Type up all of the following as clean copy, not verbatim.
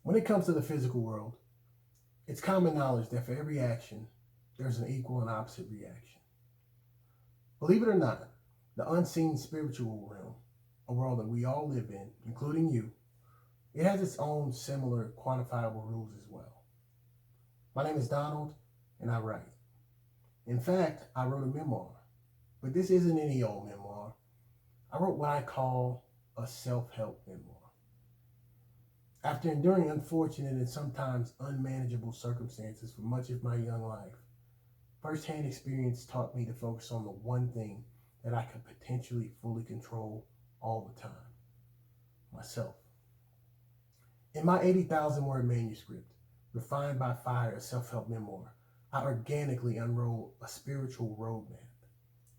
When it comes to the physical world, it's common knowledge that for every action, there's an equal and opposite reaction. Believe it or not, the unseen spiritual realm, a world that we all live in, including you, it has its own similar quantifiable rules as well. My name is Donald, and I write. In fact, I wrote a memoir, but this isn't any old memoir. I wrote what I call a self-help memoir. After enduring unfortunate and sometimes unmanageable circumstances for much of my young life, firsthand experience taught me to focus on the one thing that I could potentially fully control all the time: myself. In my 80,000 word manuscript, Refined by Fire, a self-help memoir, I organically unroll a spiritual roadmap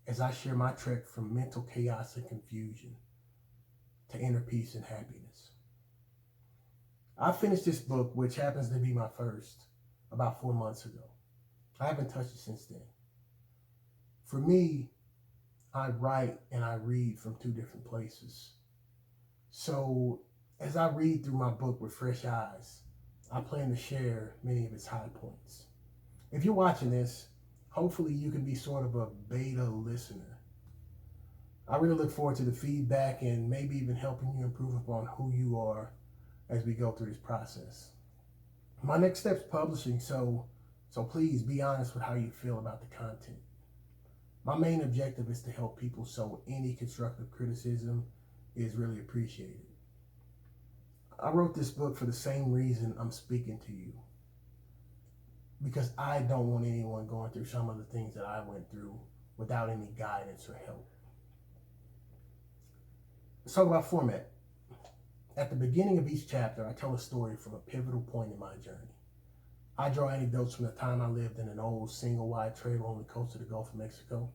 as I share my trek from mental chaos and confusion to inner peace and happiness. I finished this book, which happens to be my first, about 4 months ago. I haven't touched it since then. For me, I write and I read from two different places. So as I read through my book with fresh eyes, I plan to share many of its high points. If you're watching this, hopefully you can be sort of a beta listener. I really look forward to the feedback and maybe even helping you improve upon who you are as we go through this process. My next step's publishing, so please be honest with how you feel about the content. My main objective is to help people, so any constructive criticism is really appreciated. I wrote this book for the same reason I'm speaking to you, because I don't want anyone going through some of the things that I went through without any guidance or help. Let's talk about format. At the beginning of each chapter, I tell a story from a pivotal point in my journey. I draw anecdotes from the time I lived in an old single-wide trailer on the coast of the Gulf of Mexico.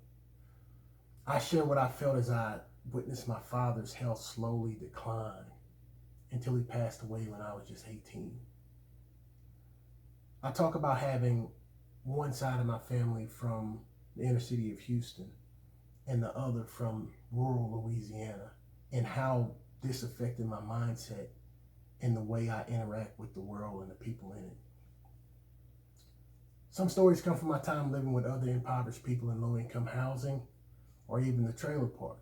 I share what I felt as I witnessed my father's health slowly decline until he passed away when I was just 18. I talk about having one side of my family from the inner city of Houston and the other from rural Louisiana, and how this affected my mindset and the way I interact with the world and the people in it. Some stories come from my time living with other impoverished people in low-income housing, or even the trailer park.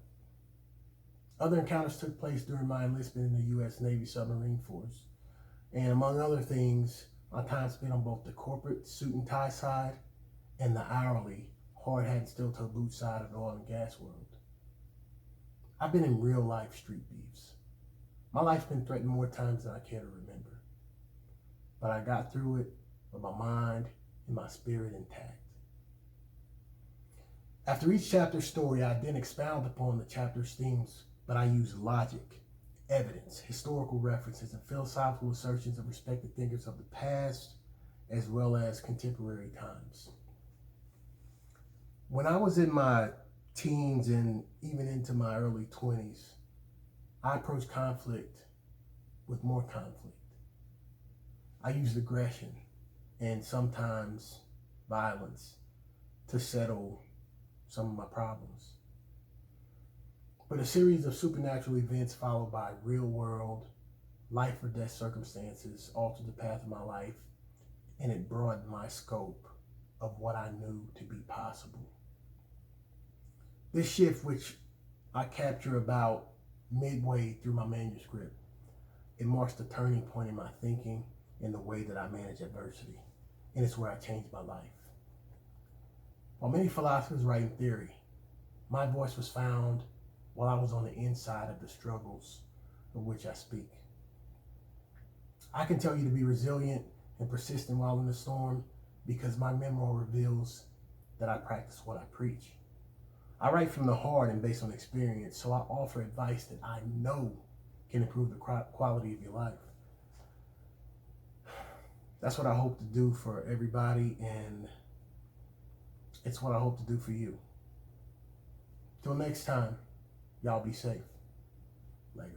Other encounters took place during my enlistment in the U.S. Navy submarine force, and among other things, my time spent on both the corporate suit and tie side and the hourly hard hat and steel toe boot side of the oil and gas world. I've been in real life street beefs. My life's been threatened more times than I care to remember, but I got through it with my mind and my spirit intact. After each chapter's story, I then expound upon the chapter's themes, but I use logic, evidence, historical references, and philosophical assertions of respected thinkers of the past as well as contemporary times. When I was in my teens and even into my early 20s, I approached conflict with more conflict. I used aggression and sometimes violence to settle some of my problems. But a series of supernatural events followed by real world, life or death circumstances altered the path of my life, and it broadened my scope of what I knew to be possible. This shift, which I capture about midway through my manuscript, it marks the turning point in my thinking and the way that I manage adversity, and it's where I changed my life. While many philosophers write in theory, my voice was found while I was on the inside of the struggles of which I speak. I can tell you to be resilient and persistent while in the storm because my memoir reveals that I practice what I preach. I write from the heart and based on experience, so I offer advice that I know can improve the quality of your life. That's what I hope to do for everybody, and it's what I hope to do for you. Till next time, y'all be safe. Later.